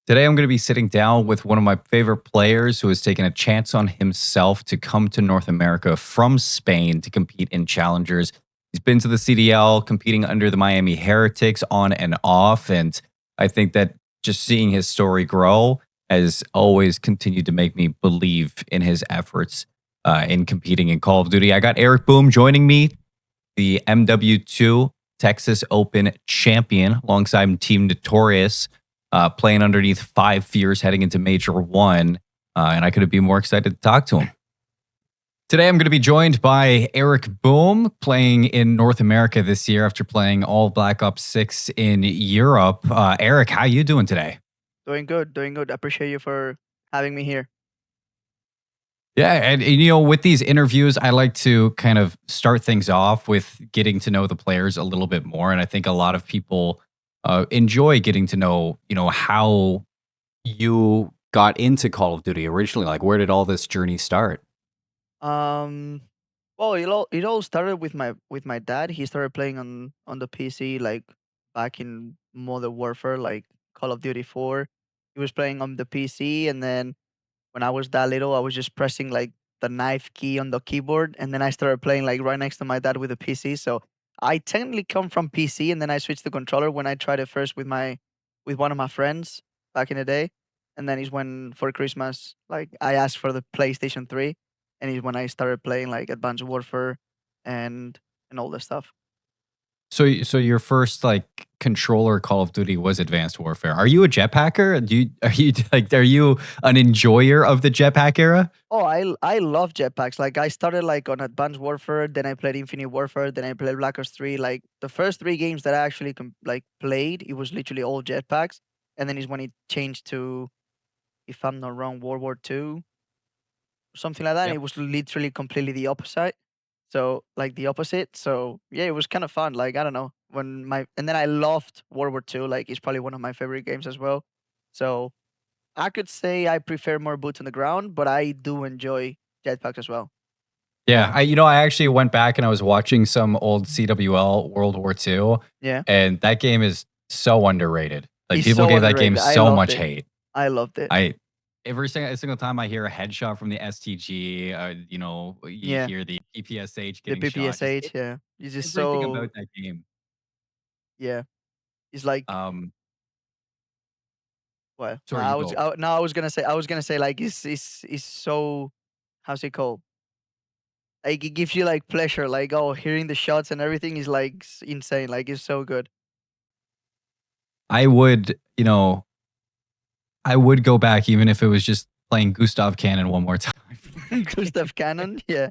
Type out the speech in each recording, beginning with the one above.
Today, I'm going to be sitting down with one of my favorite players who has taken a chance on himself to come to North America from Spain to compete in challengers. He's been to the CDL, competing under the Miami Heretics on and off. And I think that just seeing his story grow has always continued to make me believe in his efforts in competing in Call of Duty. I got Erikboom joining me, the MW2 Texas Open champion, alongside Team Notorious, playing underneath 5 Fears heading into Major 1. And I couldn't be more excited to talk to him. Today, I'm going to be joined by Erikboom, playing in North America this year after playing all Black Ops 6 in Europe. Eric, how you doing today? Doing good, doing good. Appreciate you for having me here. Yeah, and with these interviews, I like to kind of start things off with getting to know the players a little bit more, and I think a lot of people enjoy getting to know, how you got into Call of Duty originally. Like, where did all this journey start? Um, well, it all started with my dad. He started playing on the PC like back in Modern Warfare, like Call of Duty 4. He was playing on the PC, and then when I was that little, I was just pressing like the knife key on the keyboard, and then I started playing like right next to my dad with the PC. So I technically come from PC, and then I switched the controller when I tried it first with one of my friends back in the day, and then is when for Christmas like I asked for the PlayStation 3, and is when I started playing like Advanced Warfare and and all that stuff. So your first like controller Call of Duty was Advanced Warfare. Are you a jetpacker? Are you an enjoyer of the jetpack era? Oh, I love jetpacks. Like I started like on Advanced Warfare, then I played Infinite Warfare, then I played Black Ops 3. Like the first 3 games that I actually like played, it was literally all jetpacks. And then is when it changed to, if I'm not wrong, World War II, something like that. And Yep. it was literally completely the opposite. So like the opposite. So yeah, it was kind of fun. Like I don't know and then I loved World War II. Like it's probably one of my favorite games as well. So I could say I prefer more boots on the ground, but I do enjoy jetpacks as well. Yeah, I actually went back and I was watching some old CWL World War II, Yeah. and that game is so underrated. Like, It's people so gave that game underrated. I so loved much it. hate. I loved it. I every single time I hear a headshot from the STG, you Yeah. hear the PPSH The getting shot. Just PPSH, yeah. It's just everything about so that game. yeah. It's like Um, well, sorry, you go. no, I was gonna say like it's so how's it called? Like it gives you like pleasure, like oh hearing the shots and everything is like insane. Like it's so good. I would, I would go back even if it was just playing Gustav Cannon one more time. Gustav Cannon, yeah.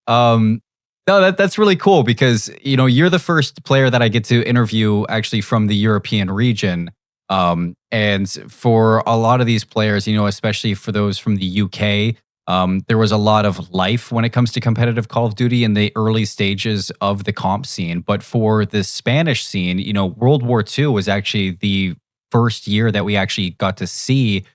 um, no, that's really cool because you're the first player that I get to interview actually from the European region. And for a lot of these players, especially for those from the UK, there was a lot of life when it comes to competitive Call of Duty in the early stages of the comp scene. But for the Spanish scene, World War II was actually the first year that we actually got to see,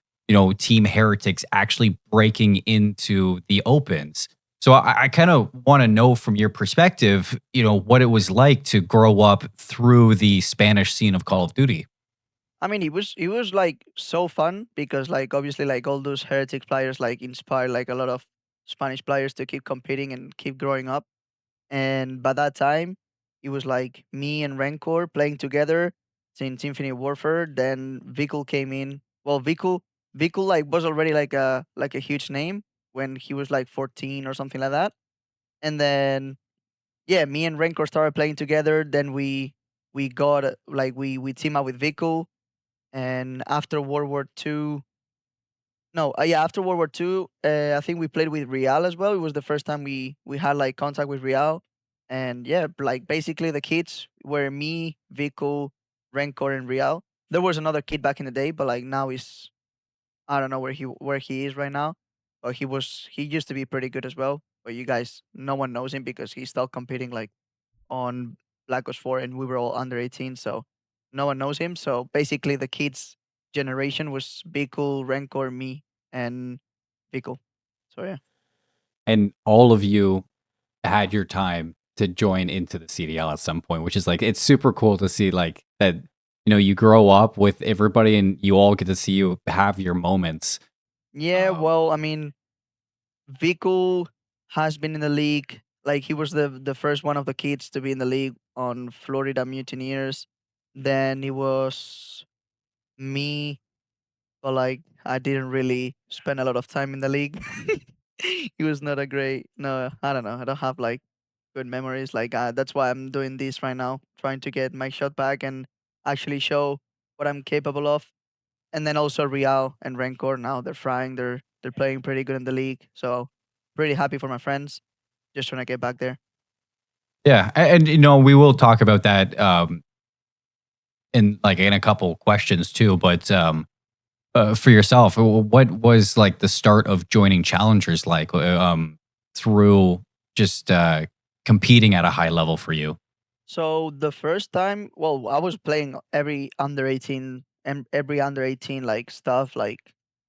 Team Heretics actually breaking into the opens. So I kind of want to know from your perspective, what it was like to grow up through the Spanish scene of Call of Duty. I mean, it was like so fun because like obviously like all those heretic players like inspired like a lot of Spanish players to keep competing and keep growing up. And by that time, it was like me and Rancor playing together since Infinite Warfare. Then Vikul came in. Well, Vikul like was already like a huge name when he was like 14 or something like that. And then yeah, me and Rancor started playing together. Then we got like we team up with Vikul, and after World War II, no, yeah, after World War II, I think we played with Real as well. It was the first time we had like contact with Real, and yeah, like basically the kids were me, Vico, Rancor, and Real. There was another kid back in the day, but like now he's I don't know where he is right now. But he used to be pretty good as well. But you guys, no one knows him because he's still competing like on Black Ops 4, and we were all under 18, so no one knows him. So basically, the kids' generation was Bikul, Rancor, me, and Bikul. So yeah. And all of you had your time to join into the CDL at some point, which is like, it's super cool to see like that you grow up with everybody and you all get to see you have your moments. Yeah, well, I mean, Viku has been in the league. Like he was the first one of the kids to be in the league on Florida Mutineers. Then it was me, but like I didn't really spend a lot of time in the league. It was not a great. No, I don't know. I don't have like good memories. Like that's why I'm doing this right now, trying to get my shot back and actually show what I'm capable of. And then also Real and Rancor now they're frying. They're playing pretty good in the league. So pretty happy for my friends. Just trying to get back there. Yeah, and we will talk about that in a couple questions too. But for yourself, what was like the start of joining challengers like through just competing at a high level for you? So the first time, well, I was playing every under 18 and every under 18 like stuff, like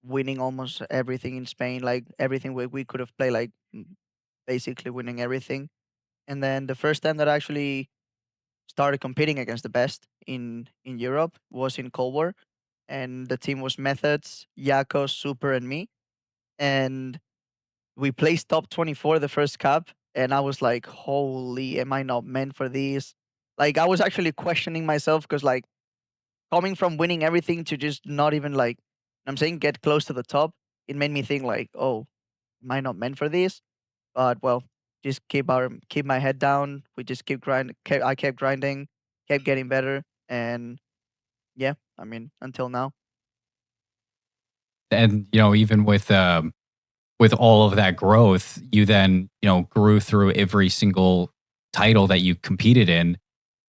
winning almost everything in Spain, like everything we could have played, like basically winning everything. And then the first time that I actually started competing against the best in Europe was in Cold War, and the team was Methods, Yako, Super, and me. And we placed top 24 the first cup, and I was like, holy, am I not meant for this? Like I was actually questioning myself because like coming from winning everything to just not even like I'm saying get close to the top, it made me think like, oh, am I not meant for this? But well, just keep my head down. We just keep grinding. I kept grinding, kept getting better, and yeah, I mean until now. And even with all of that growth, you then grew through every single title that you competed in,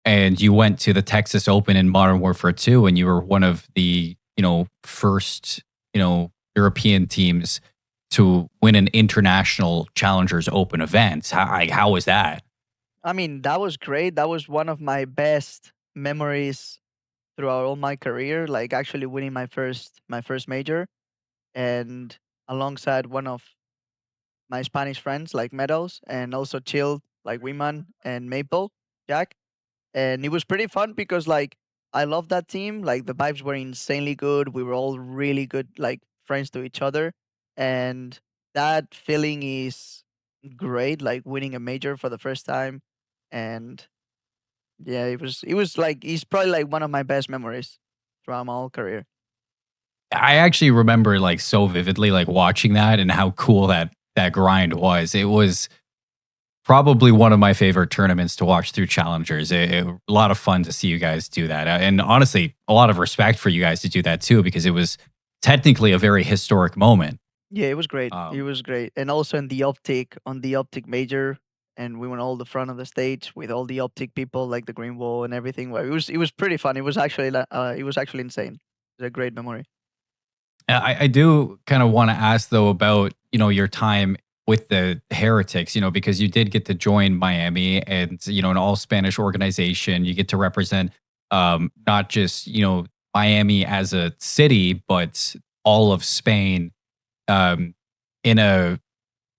and you went to the Texas Open in Modern Warfare 2, and you were one of the first European teams to win an international Challengers Open event. How was that? I mean that was great. That was one of my best memories throughout all my career. Like actually winning my first major, and alongside one of my Spanish friends like Meadows, and also Chill like Wiman and Maple Jack. And it was pretty fun because like I love that team. Like the vibes were insanely good. We were all really good, like friends to each other, and that feeling is great. Like winning a major for the first time, and yeah, it was like it's probably like one of my best memories throughout my whole career. I actually remember like so vividly like watching that and how cool that grind was. It was probably one of my favorite tournaments to watch through challengers. A lot of fun to see you guys do that. And honestly, a lot of respect for you guys to do that too, because it was technically a very historic moment. Yeah, it was great. It Um, was great, and also in the optic on the optic major, and we went all the front of the stage with all the optic people, like the green wall and everything. Well, it was pretty fun. It was actually it was actually insane. It was a great memory. I do kind of want to ask though about your time with the Heretics, because you did get to join Miami and an all Spanish organization. You get to represent not just Miami as a city, but all of Spain um, in a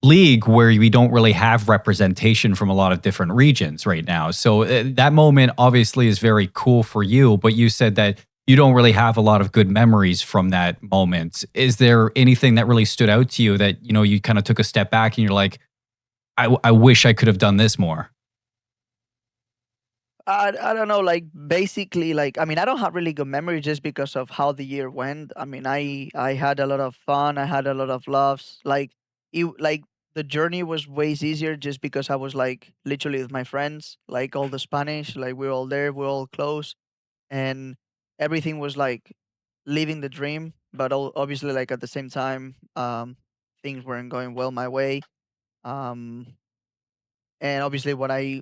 league where we don't really have representation from a lot of different regions right now. So that moment obviously is very cool for you, but you said that you don't really have a lot of good memories from that moment. Is there anything that really stood out to you that, you kind of took a step back and you're like, I wish I could have done this more? I don't know, like basically, like I mean, I don't have really good memories just because of how the year went. I mean, I had a lot of fun. I had a lot of laughs. Like the journey was way easier just because I was like literally with my friends, like all the Spanish, like we were all there, we are all close, and everything was like living the dream. But obviously, like at the same time, things weren't going well my way. Um, and obviously, what I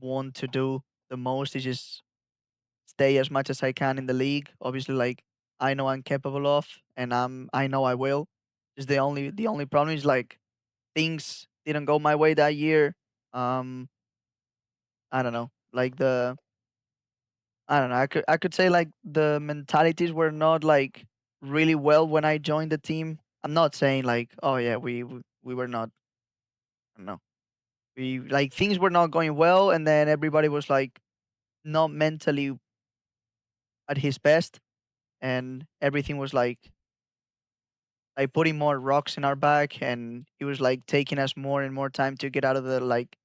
want to do the most is just stay as much as I can in the league. Obviously, like I know I'm capable of, and I know I will. Just the only problem is like things didn't go my way that year. Um, I don't know, like I don't know. I could say like the mentalities were not like really well when I joined the team. I'm not saying like oh yeah we were not. I don't know. We like things were not going well, and then everybody was like not mentally at his best, and everything was like putting more rocks in our back, and he was like taking us more and more time to get out of the like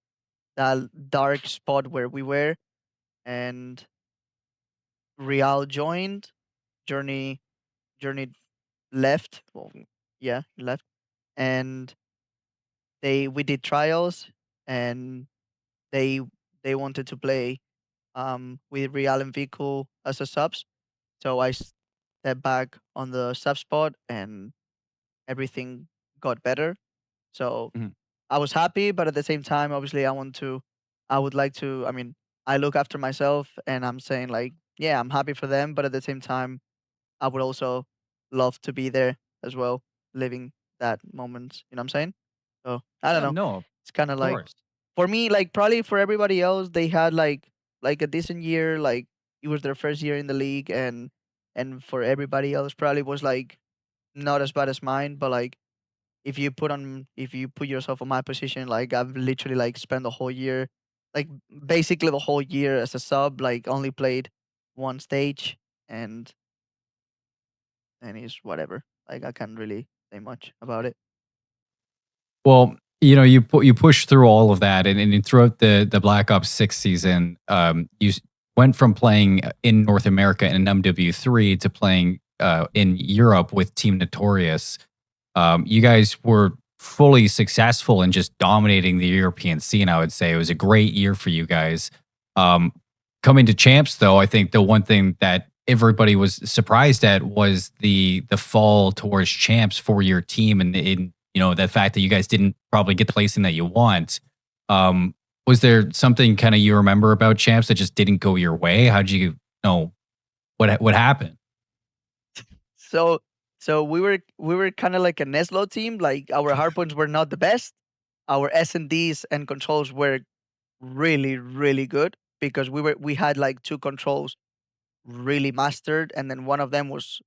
that dark spot where we were. And Real joined, Journey Journey left. Well, yeah, he left, and they we did trials, and they they wanted to play with Real and Vico as a subs. So I stepped back on the sub spot, and everything got better. So Mhm. I was happy, but at the same time, obviously, I would like to. I mean, I look after myself, and I'm saying like, yeah, I'm happy for them, but at the same time, I would also love to be there as well, living that moment. You know what I'm saying? So I don't Yeah, know. no, It's kind of of like course. for me, like probably for everybody else, they had like a decent year. Like it was their first year in the league, and for everybody else, probably was like not as bad as mine. But like if you put yourself in my position, like I've literally like spent the whole year, like basically the whole year as a sub, like only played one stage, and it's whatever. Like I can't really say much about it. Well, you push through all of that, and throughout the Black Ops 6 season, went from playing in North America in MW3 to playing in Europe with Team Notorious. You guys were fully successful in just dominating the European scene. I would say it was a great year for you guys. Um, Coming to champs, though, I think the one thing that everybody was surprised at was the fall towards champs for your team, and in the fact that you guys didn't probably get the placing that you want. Um, was there something kind of you remember about champs that just didn't go your way? How'd you know what happened? So we were kind of like a Neslo team. Like our hardpoints were not the best. Our S&Ds and controls were really really good because we had like two controls really mastered, and then one of them was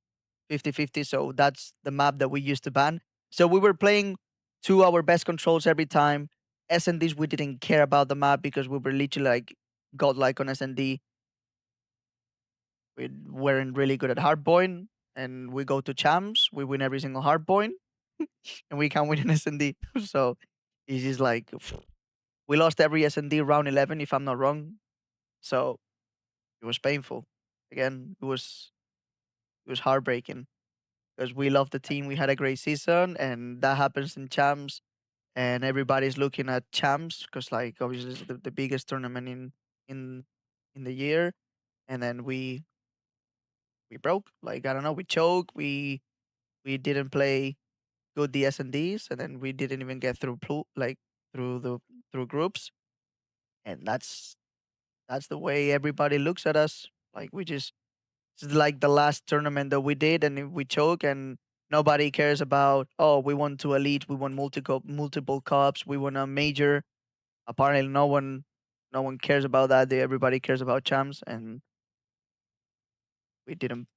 50-50. So that's the map that we used to ban. So we were playing two our best controls every time. S&Ds we didn't care about the map because we were literally like godlike on S&D. We weren't really good at hardpoint, and we go to champs, we win every single hardpoint, and we can win an S&D. So it's just like we lost every S&D round 11, if I'm not wrong. So it was painful. Again, it was heartbreaking because we loved the team. We had a great season, and that happens in champs, and everybody's looking at champs because, like, obviously, it's the biggest tournament in in the year. And then we broke. Like, I don't know, we choked. We didn't play good the S&Ds, and then we didn't even get through through the through groups, and that's the way everybody looks at us. Like we just It's like the last tournament that we did, and if we choke, and nobody cares about. Oh, we won to elite, we won multiple cups, we won a major. Apparently, no one cares about that. Everybody cares about champs, and we didn't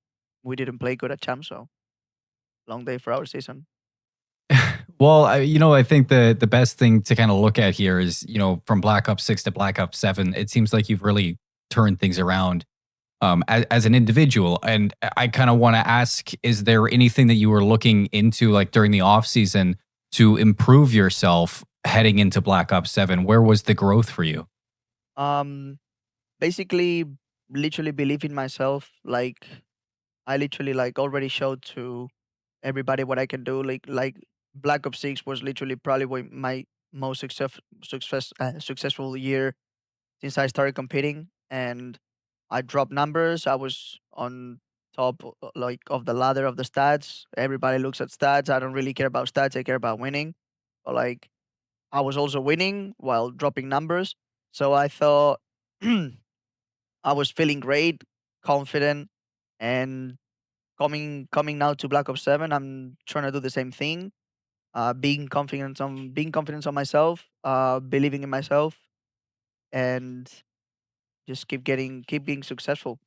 we didn't play good at champs. So long day for our season. Well, I think the best thing to kind of look at here is, from Black Ops 6 to Black Ops 7, it seems like you've really turned things around as an individual. And I kind of want to ask, is there anything that you were looking into like during the off season to improve yourself heading into Black Ops 7? Where was the growth for you? Um, Basically, literally believe in myself. Like I literally like already showed to everybody what I can do. Like Black Ops 6 was literally probably my most successful year since I started competing, and I dropped numbers. I was on top like of the ladder of the stats. Everybody looks at stats. I don't really care about stats. I care about winning. But like I was also winning while dropping numbers. So I thought I was feeling great, confident, and coming now to Black Ops 7, I'm trying to do the same thing. Being confident on myself, believing in myself, and just keep being successful.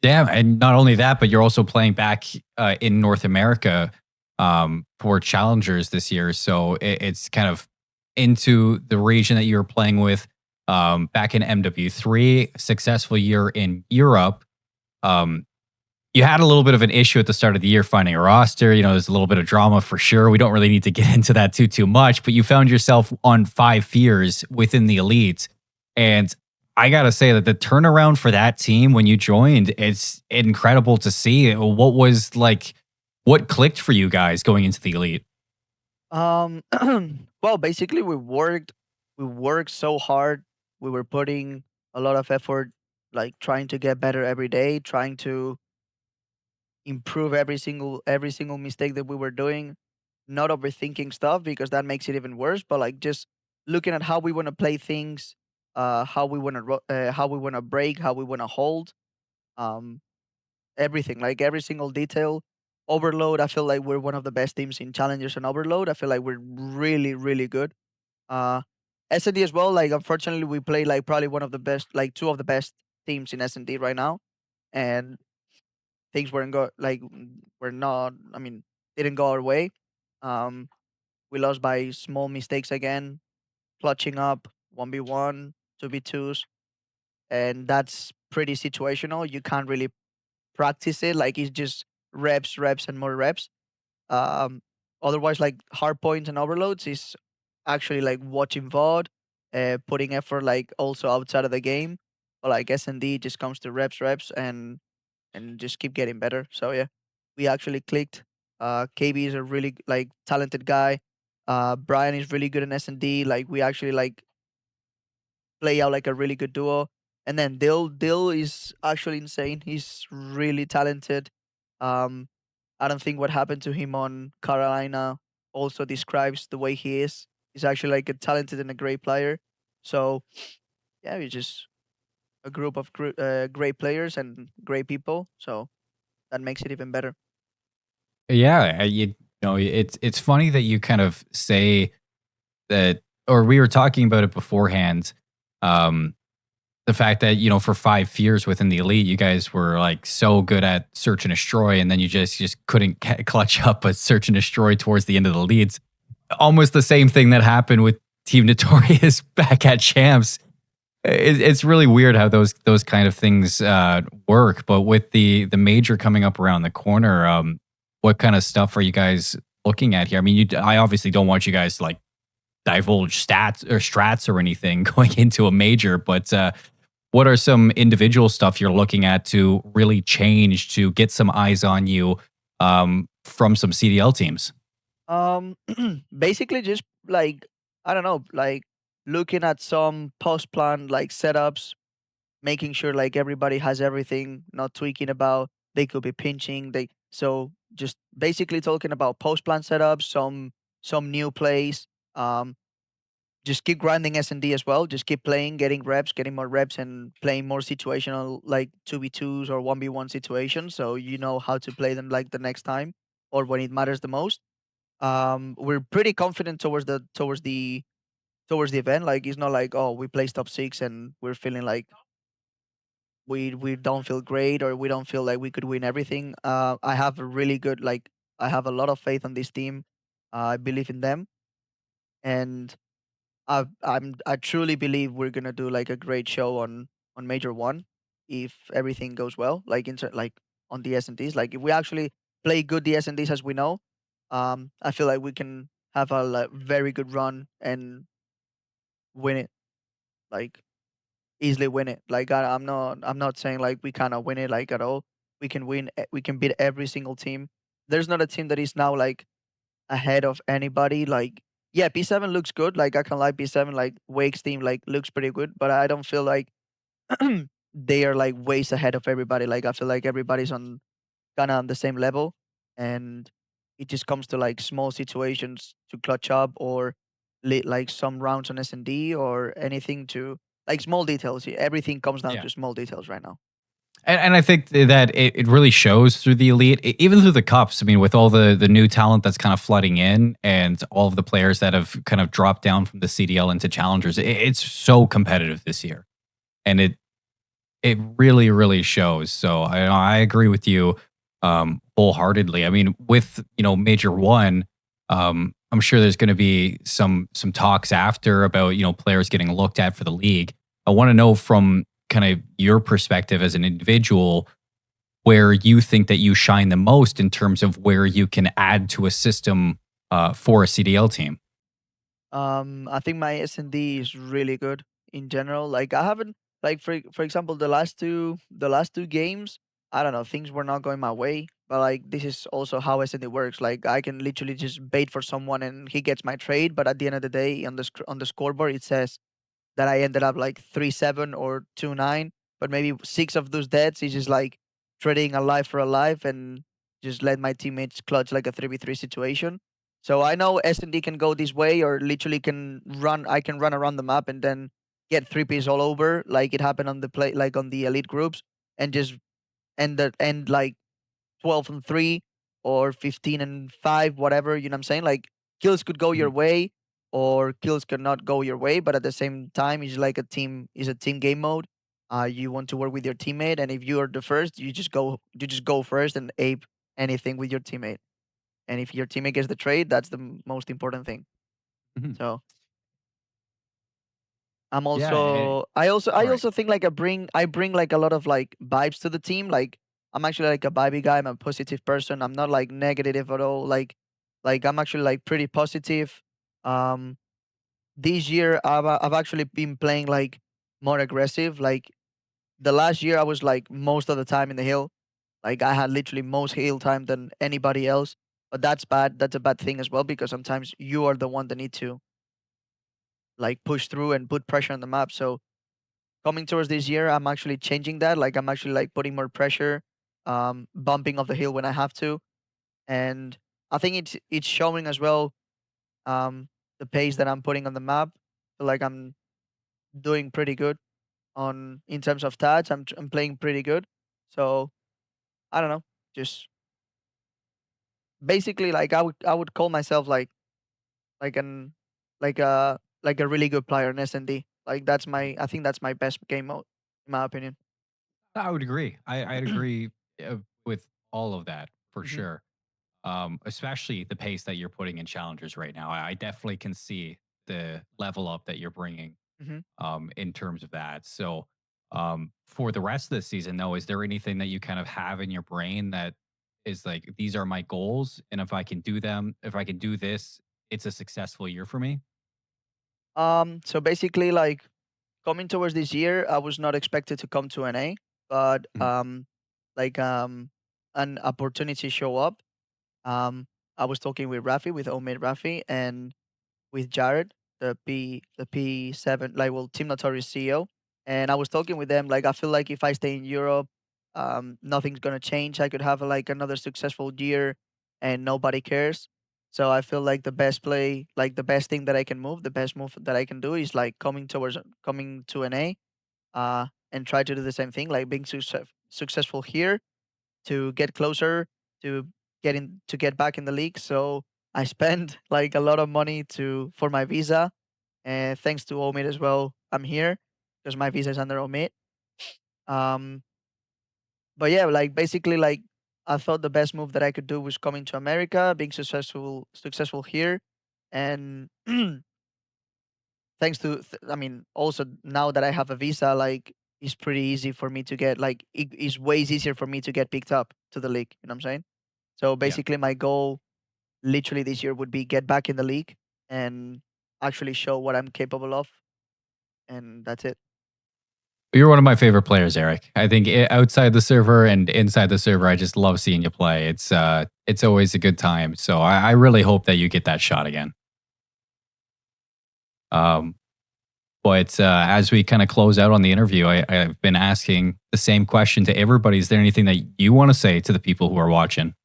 Yeah, and not only that, but you're also playing back in North America for challengers this year. So it's kind of into the region that you were playing with back in MW3, successful year in Europe. Um, you had a little bit of an issue at the start of the year finding a roster. There's a little bit of drama for sure. We don't really need to get into that too much, but you found yourself on 5 fears within the elite. And I gotta say that the turnaround for that team when you joined, it's incredible to see. What clicked for you guys going into the elite? Um, well, basically, we worked so hard. We were putting a lot of effort, like trying to get better every day, trying to improve every single mistake that we were doing, not overthinking stuff because that makes it even worse. But like just looking at how we want to play things, how we want to break, how we want to hold, um, everything, like every single detail. Overload, I feel like we're one of the best teams in challengers and overload. I feel like we're really, really good. Uh, S&D as well. Like unfortunately, we play like probably one of the best, like two of the best teams in S&D right now, and things weren't go like were not. I mean, didn't go our way. Um, we lost by small mistakes again, clutching up 1v1, 2v2s, and that's pretty situational. You can't really practice it. Like it's just reps, reps, and more reps. Um, Otherwise, like hard points and overloads is actually like watching VOD, putting effort like also outside of the game. But like S&D just comes to reps, reps, and just keep getting better. So yeah, we actually clicked. KB is a really like talented guy. Brian is really good in S&D. Like we actually like play out like a really good duo. And then Dill is actually insane. He's really talented. Um, I don't think what happened to him on Carolina also describes the way he is. He's actually like a talented and a great player. So yeah, we're just a group of great players and great people. So that makes it even better. Yeah, it's funny that you kind of say that, or we were talking about it beforehand. Um, the fact that for 5 years within the elite, you guys were like so good at search and destroy, and then you just couldn't clutch up a search and destroy towards the end of the leads. Almost the same thing that happened with Team Notorious back at Champs. It's really weird how those kind of things work. But with the major coming up around the corner, what kind of stuff are you guys looking at here? I mean, I obviously don't want you guys to like divulge stats or strats or anything going into a major, but what are some individual stuff you're looking at to really change to get some eyes on you from some CDL teams? Um, Basically just like I don't know, like looking at some post plan like setups, making sure like everybody has everything, not tweaking about they could be pinching. They so just basically talking about post plan setups, some new plays. Um, just keep grinding S&D as well. Just keep playing, getting reps, getting more reps, and playing more situational like 2v2s or 1v1 situations. So you know how to play them like the next time or when it matters the most. We're pretty confident towards the event. Like it's not like oh we placed top six and we're feeling like we don't feel great or we don't feel like we could win everything. I have a really good like I have a lot of faith on this team. I believe in them, and I truly believe we're gonna do like a great show on Major One if everything goes well. Like like on the S&Ds, like if we actually play good the S&Ds as we know, I feel like we can have a like, very good run and win it. Like easily win it. Like I'm not saying like we cannot win it like at all. We can win. We can beat every single team. There's not a team that is now like ahead of anybody. Like yeah, P7 looks good. Like I can like P7. Like Wake's team like looks pretty good, but I don't feel like they are like ways ahead of everybody. Like I feel like everybody's on kind of on the same level, and it just comes to like small situations to clutch up or like some rounds on S&D or anything to like small details. Everything comes down Yeah. to small details right now. And I think that it really shows through the elite, even through the cups. I mean, with all the new talent that's kind of flooding in, and all of the players that have kind of dropped down from the CDL into challengers, it's so competitive this year, and it really shows. So I agree with you wholeheartedly. I mean, with Major One, I'm sure there's going to be some talks after about players getting looked at for the league. I want to know from kind of your perspective as an individual, where you think that you shine the most in terms of where you can add to a system for a CDL team? I think my S&D is really good in general. Like I haven't like for example the last two games, I don't know, things were not going my way. But like this is also how S&D works. Like I can literally just bait for someone and he gets my trade, but at the end of the day on the scoreboard it says that I ended up like 3-7 or 2-9, but maybe six of those deaths is just like trading a life for a life and just let my teammates clutch like a 3v3 situation. So I know S&D can go this way or literally I can run around the map and then get 3Ps all over like it happened on the play like on the elite groups and just end like 12 and 3 or 15 and 5, whatever, you know what I'm saying? Like kills could go your Mhm. way or kills could not go your way, but at the same time, it's like a team game mode. You want to work with your teammate, and if you are the first, you just go first and ape anything with your teammate. And if your teammate gets the trade, that's the most important thing. Mhm. So I'm Yeah, and also I also right. think like I bring like a lot of like vibes to the team. Like I'm actually like a vibey guy. I'm a positive person. I'm not like negative at all. Like I'm actually like pretty positive. Um this year I've actually been playing like more aggressive. Like the last year I was like most of the time in the hill. Like I had literally most heal time than anybody else. But that's bad. That's a bad thing as well because sometimes you are the one that need to like push through and put pressure on the map. So coming towards this year, I'm actually changing that. Like I'm actually like putting more pressure, bumping off the hill when I have to, and I think it's showing as well the pace that I'm putting on the map. Feel like I'm doing pretty good on in terms of stats. I'm playing pretty good, so I don't know, just basically like I would call myself like an like a really good player in S&D. Like I think that's my best game mode in my opinion. I would agree. I'd agree with all of that for Hmm. sure. Especially the pace that you're putting in challengers right now. I definitely can see the level up that you're bringing Hmm. in terms of that. So, for the rest of the season, though, is there anything that you kind of have in your brain that is like, these are my goals, and if I can do them, if I can do this, it's a successful year for me? So basically, like coming towards this year, I was not expected to come to NA, but Mhm. like an opportunity show up. Um, I was talking with Rafi, with Omid Rafi, and with Jared, the P7, like well, Team Notorious CEO, and I was talking with them. Like I feel like if I stay in Europe, nothing's gonna change. I could have like another successful year, and nobody cares. So I feel like the best thing that I can move, the best move that I can do is like coming to an A, and try to do the same thing, like being successful here to get closer to get back in the league. So I spent like a lot of money to for my visa, and thanks to Omid as well, I'm here because my visa is under Omid. Um, but yeah, like basically, like I thought the best move that I could do was coming to America, being successful here, and thanks to I mean also now that I have a visa, like it's pretty easy for me to get like it is way easier for me to get picked up to the league. You know what I'm saying? So Yeah. basically, my goal literally this year would be get back in the league and actually show what I'm capable of, and that's it. You're one of my favorite players, Eric. I think outside the server and inside the server, I just love seeing you play. It's always a good time. So I really hope that you get that shot again. Um, But as we kind of close out on the interview, I've been asking the same question to everybody. Is there anything that you want to say to the people who are watching?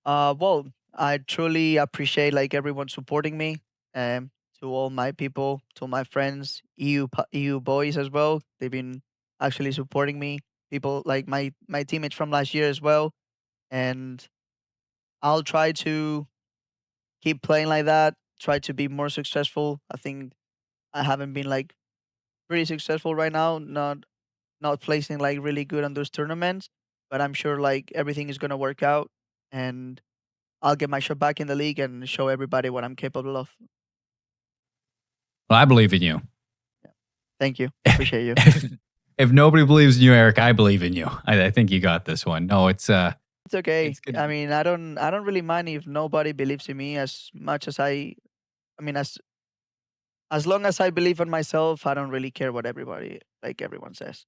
Well, I truly appreciate like everyone supporting me. To all my people, to my friends, EU boys as well. They've been actually supporting me. People like my teammates from last year as well, and I'll try to keep playing like that. Try to be more successful. I think I haven't been like pretty successful right now. Not placing like really good on those tournaments, but I'm sure like everything is gonna work out, and I'll get my shot back in the league and show everybody what I'm capable of. Well, I believe in you. Yeah. Thank you. Appreciate you. if nobody believes in you, Eric, I believe in you. I think you got this one. No, It's okay. it's gonna I be mean, I don't really mind if nobody believes in me as much as I mean, as long as I believe in myself, I don't really care what everyone says.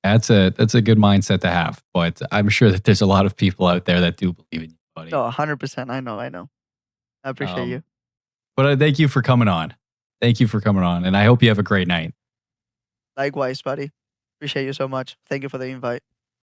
that's a good mindset to have. But I'm sure that there's a lot of people out there that do believe in you, buddy. No, 100%. I know. I know. I appreciate Um, you. but thank you for coming on. Thank you for coming on, and I hope you have a great night. Likewise, buddy. Appreciate you so much. Thank you for the invite.